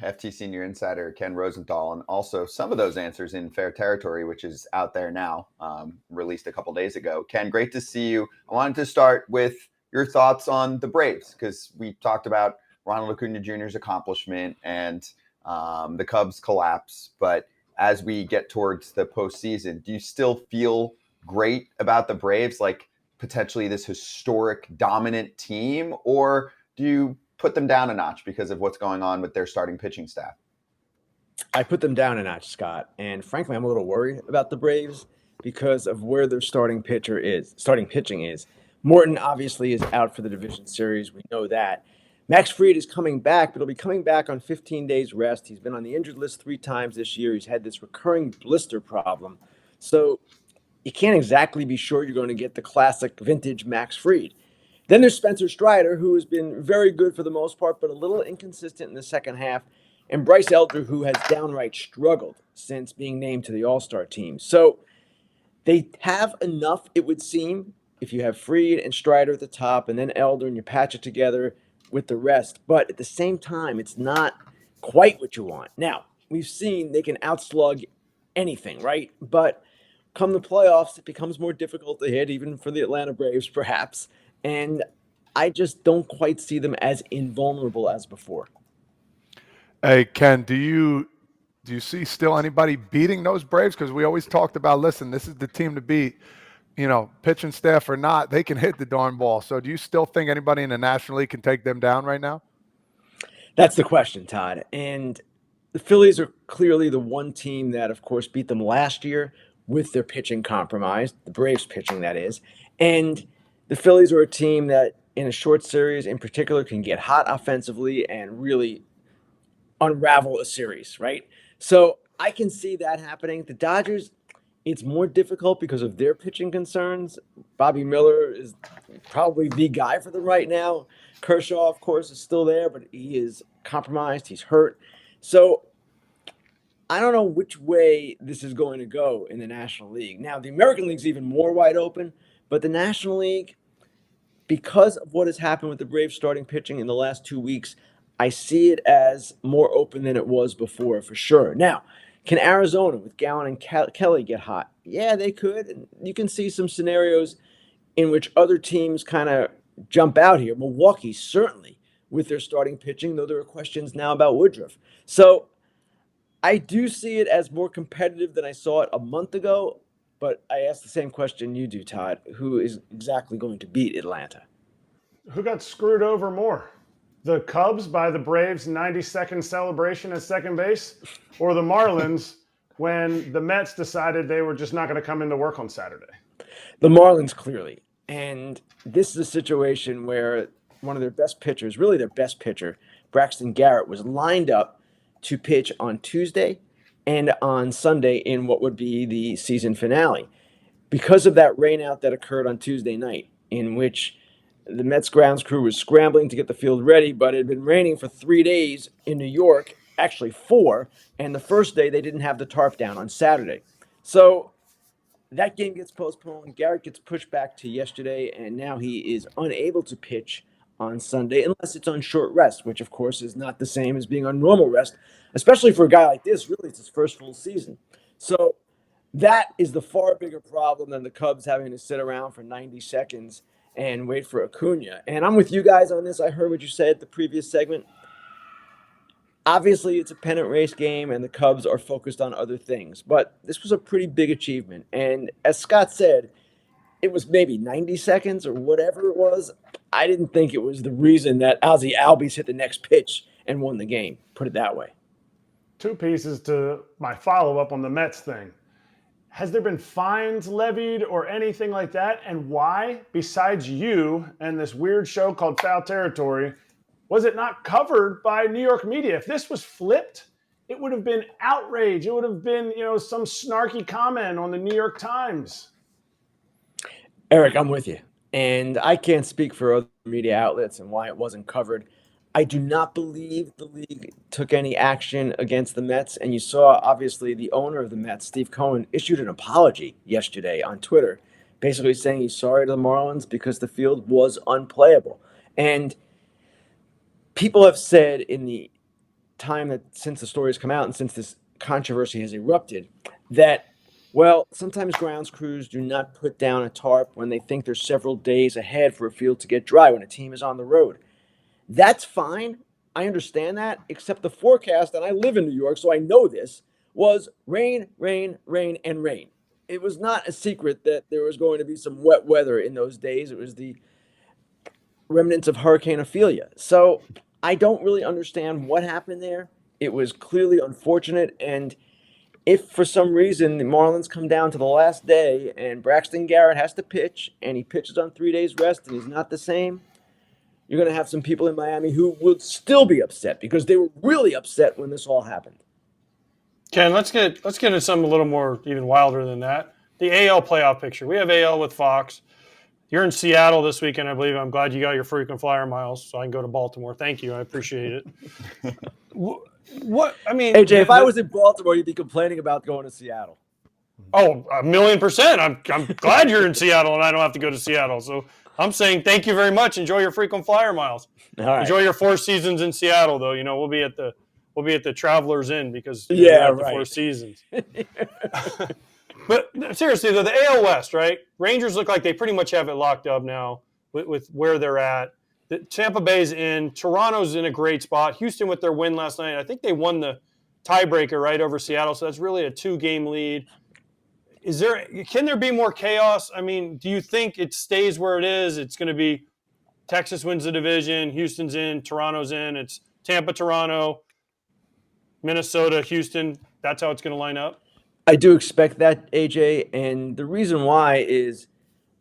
FT senior insider Ken Rosenthal, and also some of those answers in Fair Territory, which is out there now, released a couple days ago. Ken, great to see you. I wanted to start with your thoughts on the Braves, because we talked about Ronald Acuna Jr.'s accomplishment and the Cubs' collapse. But as we get towards the postseason, do you still feel great about the Braves, like potentially this historic dominant team, or do you put them down a notch because of what's going on with their starting pitching staff? I put them down a notch, Scott. And frankly, I'm a little worried about the Braves because of where their starting pitching is. Morton obviously is out for the division series. We know that. Max Fried is coming back, but he'll be coming back on 15 days rest. He's been on the injured list 3 times this year. He's had this recurring blister problem. So you can't exactly be sure you're going to get the classic vintage Max Fried. Then there's Spencer Strider, who has been very good for the most part, but a little inconsistent in the second half. And Bryce Elder, who has downright struggled since being named to the All-Star team. So they have enough, it would seem, if you have Fried and Strider at the top and then Elder and you patch it together with the rest. But at the same time, it's not quite what you want. Now, we've seen they can outslug anything, right? But come the playoffs, it becomes more difficult to hit, even for the Atlanta Braves, perhaps. And I just don't quite see them as invulnerable as before. Hey, Ken, do you see still anybody beating those Braves? Because we always talked about, listen, this is the team to beat. Pitching staff or not, they can hit the darn ball. So do you still think anybody in the National League can take them down right now? That's the question, Todd. And the Phillies are clearly the one team that, of course, beat them last year with their pitching compromised, the Braves pitching, that is. And the Phillies are a team that, in a short series in particular, can get hot offensively and really unravel a series, right? So I can see that happening. The Dodgers, it's more difficult because of their pitching concerns. Bobby Miller is probably the guy for them right now. Kershaw, of course, is still there, but he is compromised. He's hurt. So I don't know which way this is going to go in the National League. Now, the American League's even more wide open, but the National League, because of what has happened with the Braves starting pitching in the last 2 weeks, I see it as more open than it was before, for sure. Now, can Arizona with Gowan and Kelly get hot? Yeah, they could. And you can see some scenarios in which other teams kind of jump out here. Milwaukee, certainly, with their starting pitching, though there are questions now about Woodruff. So I do see it as more competitive than I saw it a month ago. But I ask the same question you do, Todd. Who is exactly going to beat Atlanta? Who got screwed over more? The Cubs by the Braves' 90-second celebration at second base, or the Marlins when the Mets decided they were just not going to come into work on Saturday? The Marlins, clearly. And this is a situation where one of their best pitchers, really their best pitcher, Braxton Garrett, was lined up to pitch on Tuesday and on Sunday in what would be the season finale. Because of that rainout that occurred on Tuesday night, in which the Mets grounds crew was scrambling to get the field ready, but it had been raining for 3 days in New York, actually 4, and the first day they didn't have the tarp down on Saturday. So that game gets postponed. Garrett gets pushed back to yesterday, and now he is unable to pitch on Sunday unless it's on short rest, which, of course, is not the same as being on normal rest, especially for a guy like this. Really, it's his first full season. So that is the far bigger problem than the Cubs having to sit around for 90 seconds and wait for Acuna. And I'm with you guys on this. I heard what you said the previous segment. Obviously, it's a pennant race game, and the Cubs are focused on other things. But this was a pretty big achievement. And as Scott said, it was maybe 90 seconds or whatever it was. I didn't think it was the reason that Ozzie Albies hit the next pitch and won the game. Put it that way. 2 pieces to my follow-up on the Mets thing. Has there been fines levied or anything like that? And why, besides you and this weird show called Foul Territory, was it not covered by New York media? If this was flipped, it would have been outrage. It would have been, some snarky comment on the New York Times. Eric, I'm with you. And I can't speak for other media outlets and why it wasn't covered. I do not believe the league took any action against the Mets. And you saw, obviously, the owner of the Mets, Steve Cohen, issued an apology yesterday on Twitter, basically saying he's sorry to the Marlins because the field was unplayable. And people have said in the time that since the story has come out and since this controversy has erupted that, well, sometimes grounds crews do not put down a tarp when they think they're several days ahead for a field to get dry when a team is on the road. That's fine. I understand that, except the forecast, and I live in New York, so I know this, was rain, rain, rain, and rain. It was not a secret that there was going to be some wet weather in those days. It was the remnants of Hurricane Ophelia. So I don't really understand what happened there. It was clearly unfortunate, and if for some reason the Marlins come down to the last day and Braxton Garrett has to pitch and he pitches on 3 days rest and he's not the same, you're going to have some people in Miami who will still be upset because they were really upset when this all happened. Ken, let's get into something a little more even wilder than that. The AL playoff picture. We have AL with Fox. You're in Seattle this weekend, I believe. I'm glad you got your frequent flyer miles so I can go to Baltimore. Thank you. I appreciate it. What I mean, AJ, if I was in Baltimore, you'd be complaining about going to Seattle. Oh, 1,000,000%. I'm glad you're in Seattle and I don't have to go to Seattle. So I'm saying thank you very much. Enjoy your frequent flyer miles. All right. Enjoy your 4 seasons in Seattle, though. We'll be at the Travelers Inn because yeah, the right. 4 seasons. But seriously, though, the AL West, right? Rangers look like they pretty much have it locked up now with where they're at. The Tampa Bay's in. Toronto's in a great spot. Houston with their win last night. I think they won the tiebreaker right over Seattle, so that's really a 2-game lead. Can there be more chaos? I mean, do you think it stays where it is? It's going to be Texas wins the division, Houston's in, Toronto's in. It's Tampa, Toronto, Minnesota, Houston. That's how it's going to line up? I do expect that, AJ, and the reason why is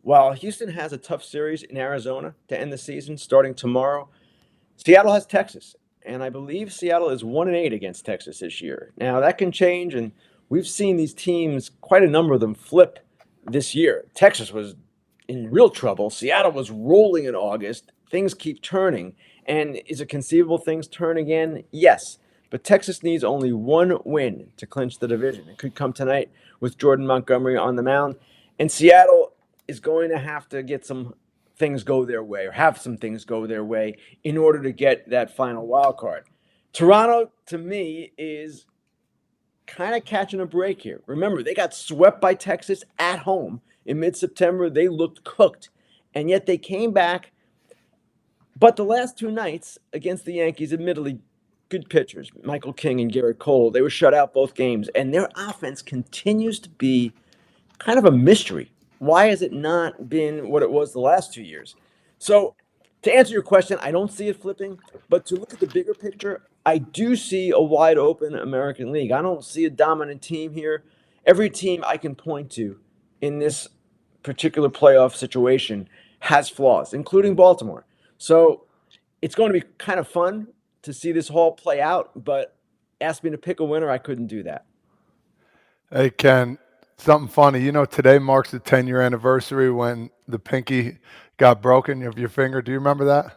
while Houston has a tough series in Arizona to end the season starting tomorrow, Seattle has Texas, and I believe Seattle is 1-8 against Texas this year. Now, that can change, and we've seen these teams, quite a number of them, flip this year. Texas was in real trouble. Seattle was rolling in August. Things keep turning, and is it conceivable things turn again? Yes. But Texas needs only one win to clinch the division. It could come tonight with Jordan Montgomery on the mound. And Seattle is going to have to get some things go their way or have some things go their way in order to get that final wild card. Toronto, to me, is kind of catching a break here. Remember, they got swept by Texas at home in mid-September. They looked cooked, and yet they came back. But the last 2 nights against the Yankees, admittedly, good pitchers, Michael King and Garrett Cole. They were shut out both games, and their offense continues to be kind of a mystery. Why has it not been what it was the last 2 years? So to answer your question, I don't see it flipping, but to look at the bigger picture, I do see a wide open American League. I don't see a dominant team here. Every team I can point to in this particular playoff situation has flaws, including Baltimore. So it's going to be kind of fun to see this all play out, but ask me to pick a winner, I couldn't do that. Hey, Ken, something funny. Today marks the 10-year anniversary when the pinky got broken of your finger. Do you remember that?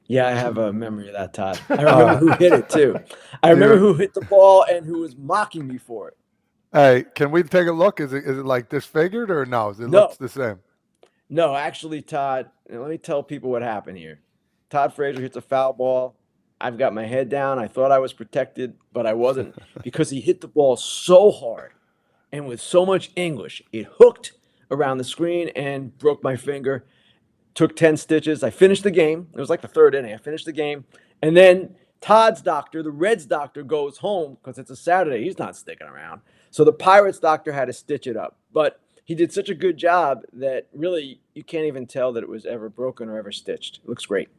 Yeah, I have a memory of that, Todd. I remember who hit it, too. I remember who hit the ball and who was mocking me for it. Hey, can we take a look? Is it like disfigured or no? Looks the same? No, actually, Todd, let me tell people what happened here. Todd Frazier hits a foul ball. I've got my head down. I thought I was protected, but I wasn't because he hit the ball so hard and with so much English. It hooked around the screen and broke my finger. Took 10 stitches. I finished the game. It was like the 3rd inning. I finished the game. And then Todd's doctor, the Reds doctor, goes home because it's a Saturday. He's not sticking around. So the Pirates doctor had to stitch it up. But he did such a good job that really you can't even tell that it was ever broken or ever stitched. It looks great.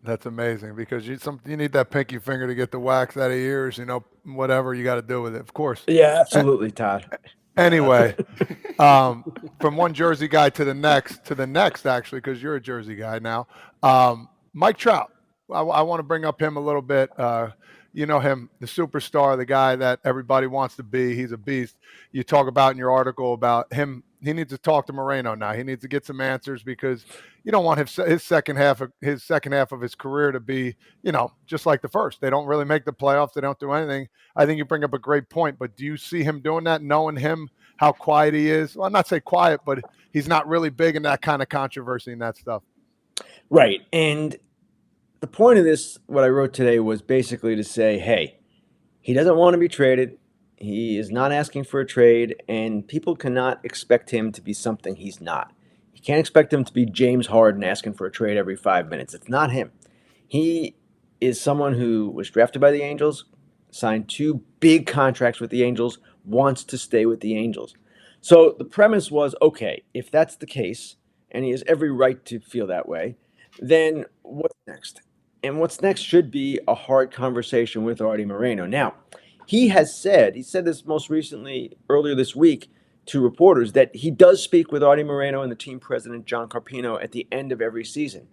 That's amazing because you need that pinky finger to get the wax out of your ears, whatever you got to do with it, of course. Yeah, absolutely, Todd. Anyway, from one Jersey guy to the next, actually, because you're a Jersey guy now. Mike Trout, I want to bring up him a little bit. You know him, the superstar, the guy that everybody wants to be. He's a beast. You talk about in your article about him. He needs to talk to Moreno now. He needs to get some answers because you don't want his second half of his career to be, just like the first. They don't really make the playoffs. They don't do anything. I think you bring up a great point, but do you see him doing that, knowing him, how quiet he is? Well, not say quiet, but he's not really big in that kind of controversy and that stuff. Right. And the point of this, what I wrote today, was basically to say, hey, He doesn't want to be traded. He is not asking for a trade, and people cannot expect him to be something he's not. You can't expect him to be James Harden asking for a trade every 5 minutes. It's not him. He is someone who was drafted by the Angels, signed 2 big contracts with the Angels, wants to stay with the Angels. So the premise was, okay, if that's the case, and he has every right to feel that way, then what's next? And what's next should be a hard conversation with Artie Moreno. Now, he said this most recently earlier this week to reporters, that he does speak with Artie Moreno and the team president, John Carpino, at the end of every season.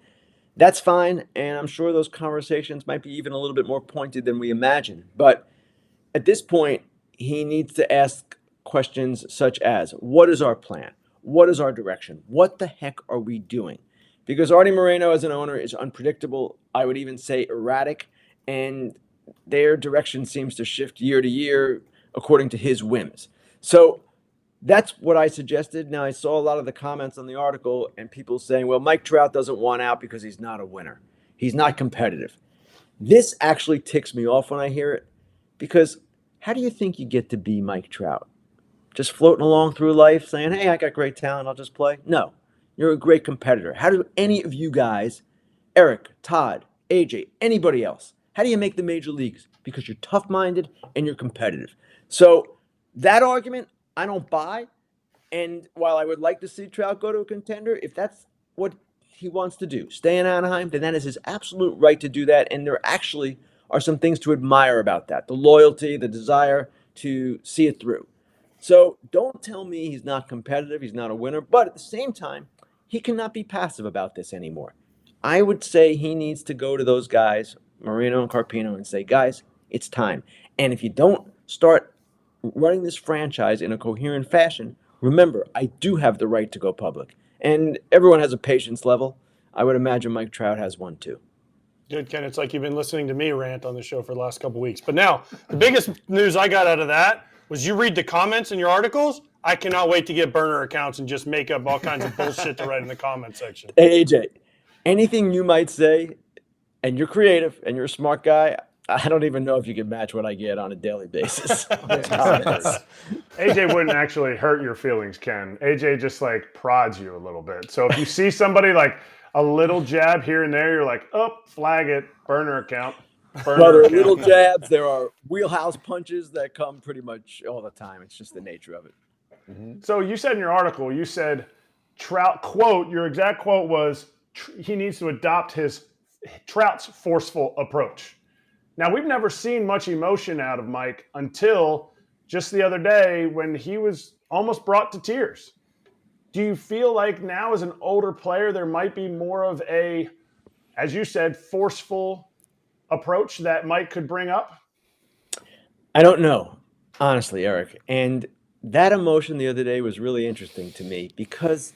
That's fine, and I'm sure those conversations might be even a little bit more pointed than we imagine. But at this point, he needs to ask questions such as, what is our plan? What is our direction? What the heck are we doing? Because Artie Moreno as an owner is unpredictable. I would even say erratic, and their direction seems to shift year to year according to his whims. So that's what I suggested. Now, I saw a lot of the comments on the article and people saying, well, Mike Trout doesn't want out because he's not a winner. He's not competitive. This actually ticks me off when I hear it, because how do you think you get to be Mike Trout? Just floating along through life saying, hey, I got great talent, I'll just play? No, you're a great competitor. How do any of you guys, Eric, Todd, AJ, anybody else, how do you make the major leagues? Because you're tough-minded and you're competitive. So that argument, I don't buy. And while I would like to see Trout go to a contender, if that's what he wants to do, stay in Anaheim, then that is his absolute right to do that. And there actually are some things to admire about that. The loyalty, the desire to see it through. So don't tell me he's not competitive, he's not a winner, but at the same time, he cannot be passive about this anymore. I would say he needs to go to those guys, Moreno and Carpino, and say, guys, it's time. And if you don't start running this franchise in a coherent fashion, remember, I do have the right to go public. And everyone has a patience level. I would imagine Mike Trout has one too. Good, Ken. It's like you've been listening to me rant on the show for the last couple of weeks. But now, the biggest news I got out of that was you read the comments in your articles. I cannot wait to get burner accounts and just make up all kinds of bullshit to write in the comment section. Hey, AJ, anything you might say, and you're creative and you're a smart guy, I don't even know if you can match what I get on a daily basis. AJ wouldn't actually hurt your feelings, Ken. AJ just like prods you a little bit. So if you see somebody like a little jab here and there, you're like, oh, flag it, burner account. Well, there are little jabs. There are wheelhouse punches that come pretty much all the time. It's just the nature of it. Mm-hmm. So you said in your article, you said Trout, quote, your exact quote was, he needs to adopt Trout's forceful approach. Now, we've never seen much emotion out of Mike until just the other day when he was almost brought to tears. Do you feel like now as an older player, there might be more of a, as you said, forceful approach that Mike could bring up? I don't know, honestly, Eric. And that emotion the other day was really interesting to me because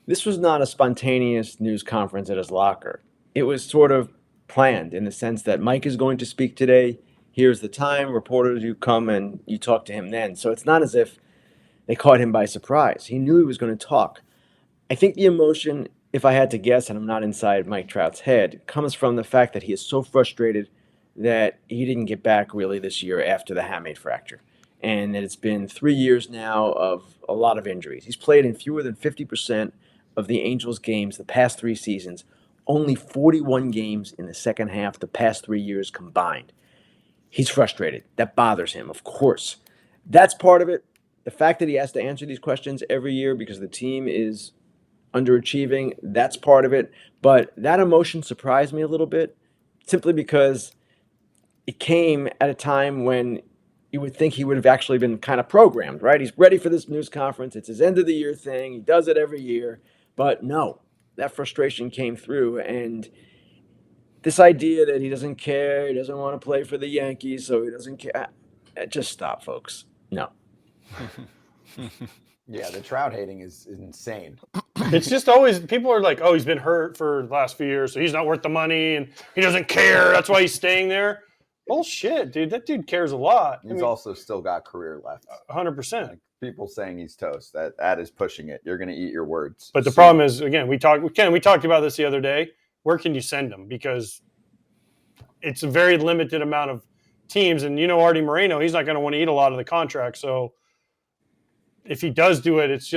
this was not a spontaneous news conference at his locker. It was sort of planned in the sense that Mike is going to speak today. Here's the time. Reporters, you come and you talk to him then. So it's not as if they caught him by surprise. He knew he was going to talk. I think the emotion, if I had to guess, and I'm not inside Mike Trout's head, comes from the fact that he is so frustrated that he didn't get back really this year after the hamate fracture. And that it's been 3 years now of a lot of injuries. He's played in fewer than 50% of the Angels games the past 3 seasons, only 41 games in the second half the past 3 years combined. He's frustrated. That bothers him, of course. That's part of it. The fact that he has to answer these questions every year because the team is underachieving, that's part of it. But that emotion surprised me a little bit simply because it came at a time when you would think he would have actually been kind of programmed, right? He's ready for this news conference. It's his end of the year thing. He does it every year. But no, that frustration came through. And this idea that he doesn't care, he doesn't want to play for the Yankees, so he doesn't care. Just stop, folks. No. Yeah, the Trout hating is insane. It's just always, people are like, oh, he's been hurt for the last few years, so he's not worth the money, and he doesn't care. That's why he's staying there. Bullshit, dude. That dude cares a lot. He's also still got career left. 100%. Like, people saying he's toast, that is pushing it. You're going to eat your words. But the problem is, again, we talked about this the other day. Where can you send him? Because it's a very limited amount of teams. And Artie Moreno, he's not going to want to eat a lot of the contract. So if he does do it, it's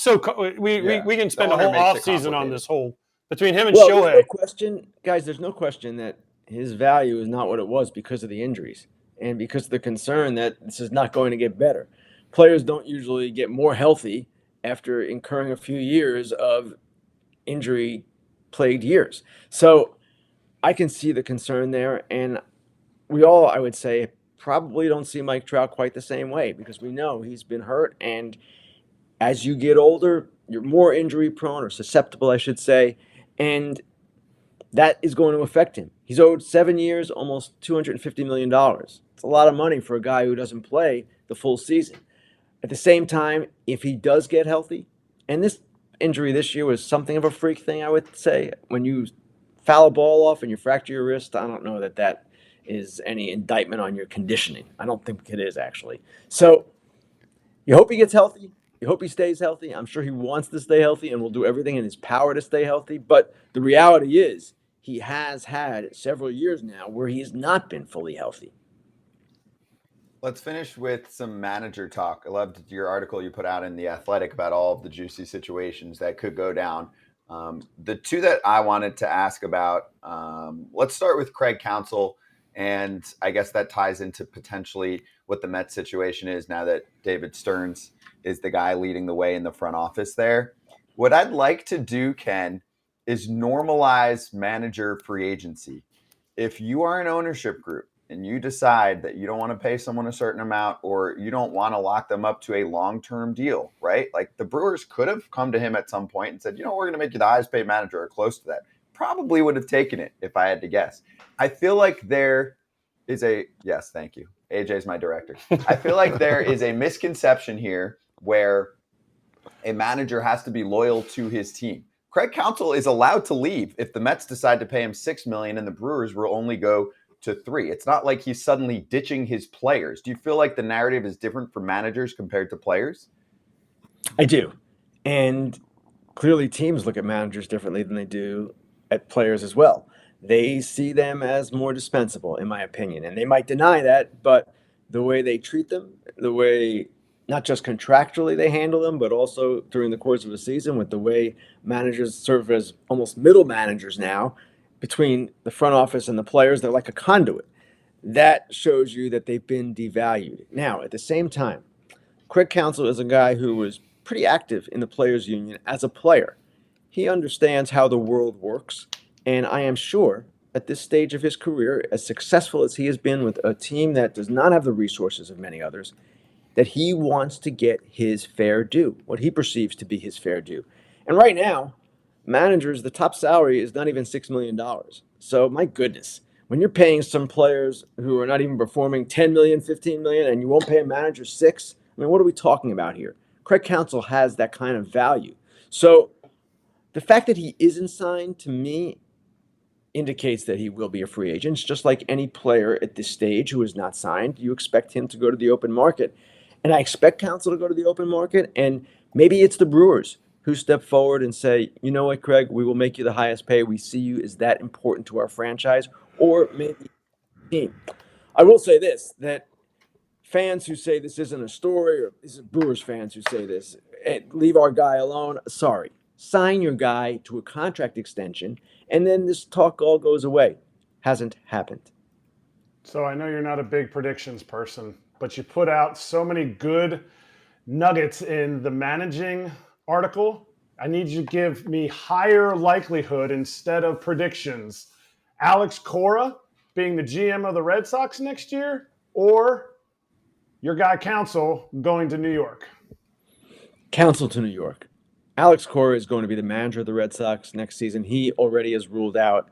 so we can spend a whole offseason on this whole between him and Shohei. There's no question that his value is not what it was because of the injuries and because of the concern that this is not going to get better. Players don't usually get more healthy after incurring a few years of injury-plagued years. So I can see the concern there, and we all, I would say, probably don't see Mike Trout quite the same way because we know he's been hurt, and as you get older, you're more injury-prone or susceptible, I should say, and that is going to affect him. He's owed 7 years, almost $250 million. It's a lot of money for a guy who doesn't play the full season. At the same time, if he does get healthy, and this injury this year was something of a freak thing, I would say. When you foul a ball off and you fracture your wrist, I don't know that is any indictment on your conditioning. I don't think it is, actually. So you hope he gets healthy. You hope he stays healthy. I'm sure he wants to stay healthy and will do everything in his power to stay healthy. But the reality is he has had several years now where he has not been fully healthy. Let's finish with some manager talk. I loved your article you put out in The Athletic about all of the juicy situations that could go down. The two that I wanted to ask about, let's start with Craig Counsell. And I guess that ties into potentially what the Mets situation is now that David Stearns is the guy leading the way in the front office there. What I'd like to do, Ken, is normalize manager free agency. If you are an ownership group and you decide that you don't want to pay someone a certain amount or you don't want to lock them up to a long-term deal, right? Like the Brewers could have come to him at some point and said, we're going to make you the highest paid manager or close to that. Probably would have taken it if I had to guess. I feel like there is yes, thank you. AJ's my director. I feel like there is a misconception here where a manager has to be loyal to his team. Craig Counsell is allowed to leave if the Mets decide to pay him $6 million and the Brewers will only go to $3 million. It's not like he's suddenly ditching his players. Do you feel like the narrative is different for managers compared to players? I do. And clearly teams look at managers differently than they do at players as well. They see them as more dispensable, in my opinion. And they might deny that, but the way they treat them, the way not just contractually they handle them, but also during the course of a season with the way managers serve as almost middle managers now between the front office and the players, they're like a conduit. That shows you that they've been devalued. Now, at the same time, Craig Counsell is a guy who was pretty active in the players' union as a player. He understands how the world works, and I am sure at this stage of his career, as successful as he has been with a team that does not have the resources of many others, that he wants to get his fair due, what he perceives to be his fair due. And right now, managers, the top salary is not even $6 million. So my goodness, when you're paying some players who are not even performing $10 million, $15 million, and you won't pay a manager $6 million, I mean, what are we talking about here? Craig Counsell has that kind of value. So the fact that he isn't signed, to me, indicates that he will be a free agent. It's just like any player at this stage who is not signed. You expect him to go to the open market. And I expect Counsell to go to the open market. And maybe it's the Brewers who step forward and say, you know what, Craig, we will make you the highest pay. We see you as that important to our franchise. Or maybe the team. I will say this, that fans who say this isn't a story, or this is Brewers fans who say this, leave our guy alone. Sorry. Sign your guy to a contract extension, and then this talk all goes away. Hasn't happened. So I know you're not a big predictions person, but you put out so many good nuggets in the managing article. I need you to give me higher likelihood instead of predictions. Alex Cora being the GM of the Red Sox next year, or your guy Counsell going to New York? Counsell to New York. Alex Cora is going to be the manager of the Red Sox next season. He already has ruled out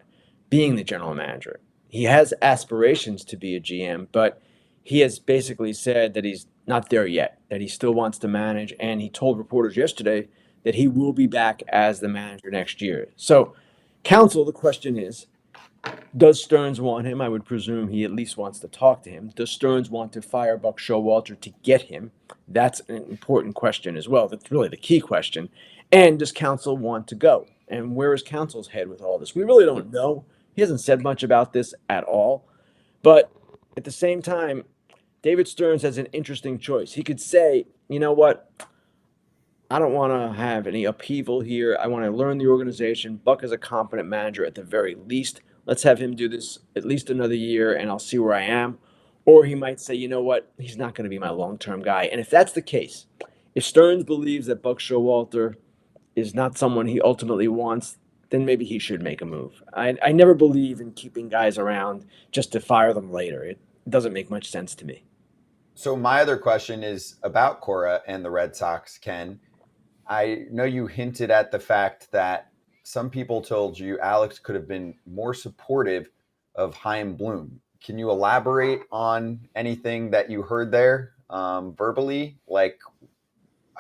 being the general manager. He has aspirations to be a GM, but he has basically said that he's not there yet, that he still wants to manage, and he told reporters yesterday that he will be back as the manager next year. So, Counsell, the question is, does Stearns want him? I would presume he at least wants to talk to him. Does Stearns want to fire Buck Showalter to get him? That's an important question as well. That's really the key question. And does Counsell want to go? And where is Counsell's head with all this? We really don't know. He hasn't said much about this at all. But at the same time, David Stearns has an interesting choice. He could say, you know what? I don't want to have any upheaval here. I want to learn the organization. Buck is a competent manager at the very least. Let's have him do this at least another year and I'll see where I am. Or he might say, you know what? He's not going to be my long-term guy. And if that's the case, if Stearns believes that Buck Showalter is not someone he ultimately wants, then maybe he should make a move. I never believe in keeping guys around just to fire them later. It doesn't make much sense to me. So my other question is about Cora and the Red Sox, Ken. I know you hinted at the fact that some people told you Alex could have been more supportive of Chaim Bloom. Can you elaborate on anything that you heard there verbally? Like,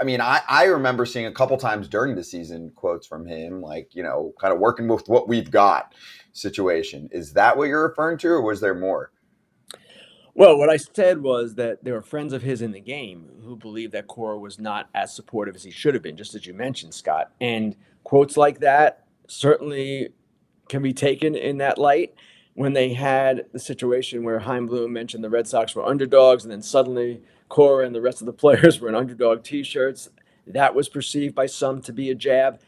I mean, I remember seeing a couple times during the season quotes from him, like, you know, kind of working with what we've got situation. Is that what you're referring to, or was there more? Well, what I said was that there were friends of his in the game who believed that Cora was not as supportive as he should have been, just as you mentioned, Scott. And quotes like that certainly can be taken in that light. When they had the situation where Chaim Bloom mentioned the Red Sox were underdogs, and then suddenly Cora and the rest of the players were in underdog T-shirts, that was perceived by some to be a jab.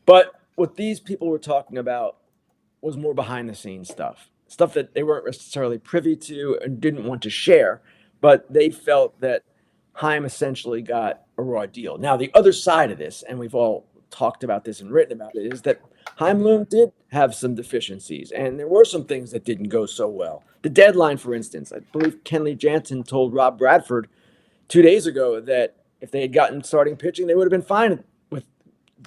But what these people were talking about was more behind the scenes stuff that they weren't necessarily privy to and didn't want to share, but they felt that Chaim essentially got a raw deal. Now, the other side of this, and we've all talked about this and written about it, is that Chaim Bloom did have some deficiencies, and there were some things that didn't go so well. The deadline, for instance, I believe Kenley Jansen told Rob Bradford 2 days ago that if they had gotten starting pitching, they would have been fine with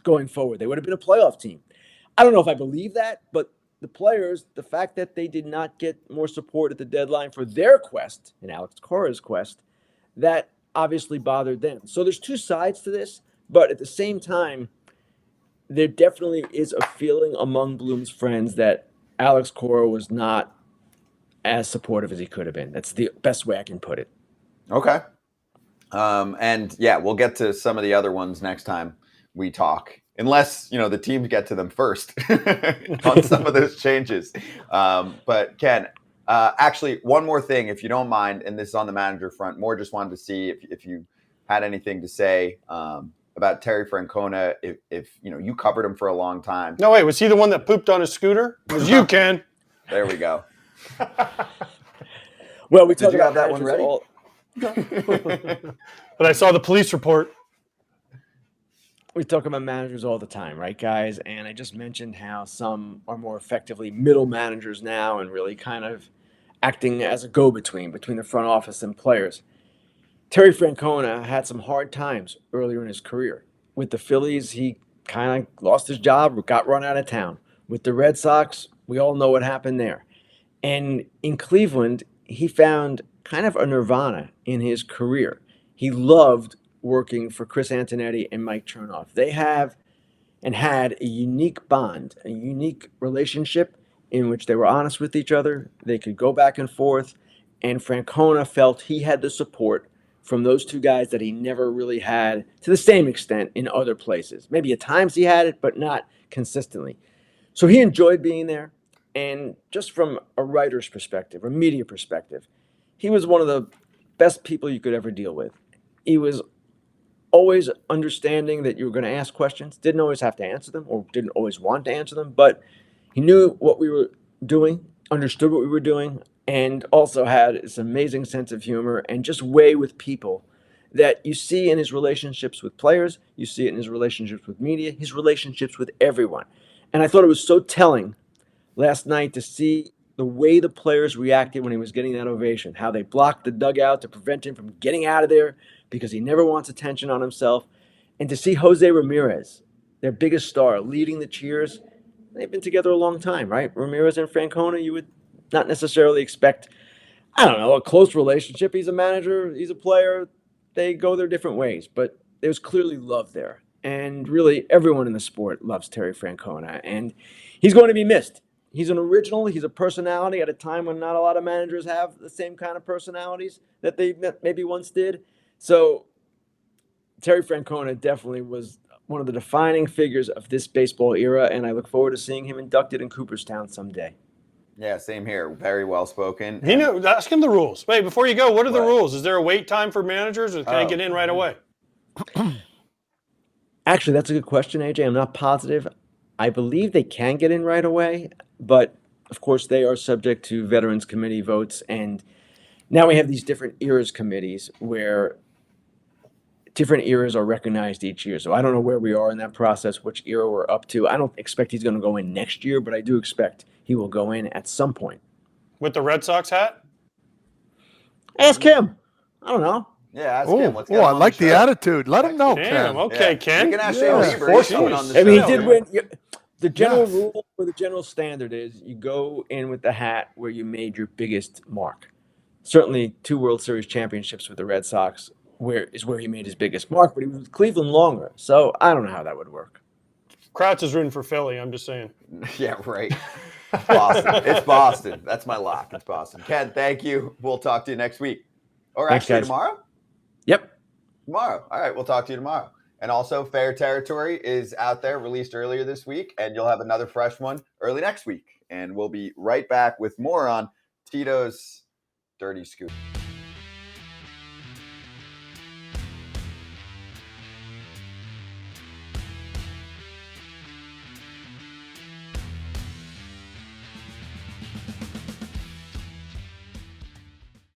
going forward. They would have been a playoff team. I don't know if I believe that, but the players, the fact that they did not get more support at the deadline for their quest, and Alex Cora's quest, that obviously bothered them. So there's two sides to this, but at the same time, there definitely is a feeling among Bloom's friends that Alex Cora was not as supportive as he could have been. That's the best way I can put it. Okay. And yeah, we'll get to some of the other ones next time we talk, unless, you know, the teams get to them first on some of those changes. But Ken, actually, one more thing, if you don't mind, and this is on the manager front, more just wanted to see if you had anything to say about Terry Francona, if you know, you covered him for a long time. No, wait, was he the one that pooped on his scooter? It was you, Ken. There we go. Well, we Did talk you about have that one managers ready? But I saw the police report. We talk about managers all the time, right, guys? And I just mentioned how some are more effectively middle managers now and really kind of acting as a go-between between the front office and players. Terry Francona had some hard times earlier in his career. With the Phillies, he kind of lost his job, got run out of town. With the Red Sox, we all know what happened there. And in Cleveland, he found kind of a nirvana in his career. He loved working for Chris Antonetti and Mike Trout. They have and had a unique bond, a unique relationship in which they were honest with each other. They could go back and forth. And Francona felt he had the support from those two guys that he never really had to the same extent in other places. Maybe at times he had it, but not consistently. So he enjoyed being there. And just from a writer's perspective, a media perspective, he was one of the best people you could ever deal with. He was always understanding that you were going to ask questions, didn't always have to answer them or didn't always want to answer them, but he knew what we were doing, understood what we were doing, and also had this amazing sense of humor and just way with people that you see in his relationships with players, you see it in his relationships with media, his relationships with everyone. And I thought it was so telling last night to see the way the players reacted when he was getting that ovation, how they blocked the dugout to prevent him from getting out of there because he never wants attention on himself. And to see Jose Ramirez, their biggest star, leading the cheers. They've been together a long time, right? Ramirez and Francona, you would not necessarily expect, I don't know, a close relationship. He's a manager, he's a player. They go their different ways, but there's clearly love there. And really, everyone in the sport loves Terry Francona, and he's going to be missed. He's an original. He's a personality at a time when not a lot of managers have the same kind of personalities that they maybe once did. So Terry Francona definitely was one of the defining figures of this baseball era, and I look forward to seeing him inducted in Cooperstown someday. Yeah, same here. Very well spoken. He knew. Ask him the rules. Wait, before you go, what are the What? rules? Is there a wait time for managers, or can I get in right away? Actually, that's a good question, AJ. I'm not positive. I believe they can get in right away, but of course they are subject to Veterans Committee votes. And now we have these different eras committees where different eras are recognized each year. So I don't know where we are in that process, which era we're up to. I don't expect he's going to go in next year, but I do expect he will go in at some point. With the Red Sox hat? Ask him. I don't know. Yeah, ask him. Let's get Oh, him I on like the the show. attitude. Let him know, Damn. Ken. Okay, Yeah. Ken. You can ask Yeah. Shane Bieber. He's coming on the I show. mean, he did win. The general Yes. rule or the general standard is you go in with the hat where you made your biggest mark. Certainly, 2 World Series championships with the Red Sox where he made his biggest mark, but he was with Cleveland longer. So I don't know how that would work. Krauts is rooting for Philly. I'm just saying. Yeah, right. Boston. It's Boston. That's my lock. It's Boston. Ken, thank you. We'll talk to you next week. Or Thanks, actually guys. tomorrow? Yep. Tomorrow. All right, we'll talk to you tomorrow. And also, Fair Territory is out there, released earlier this week, and you'll have another fresh one early next week. And we'll be right back with more on Tito's Dirty Scoop.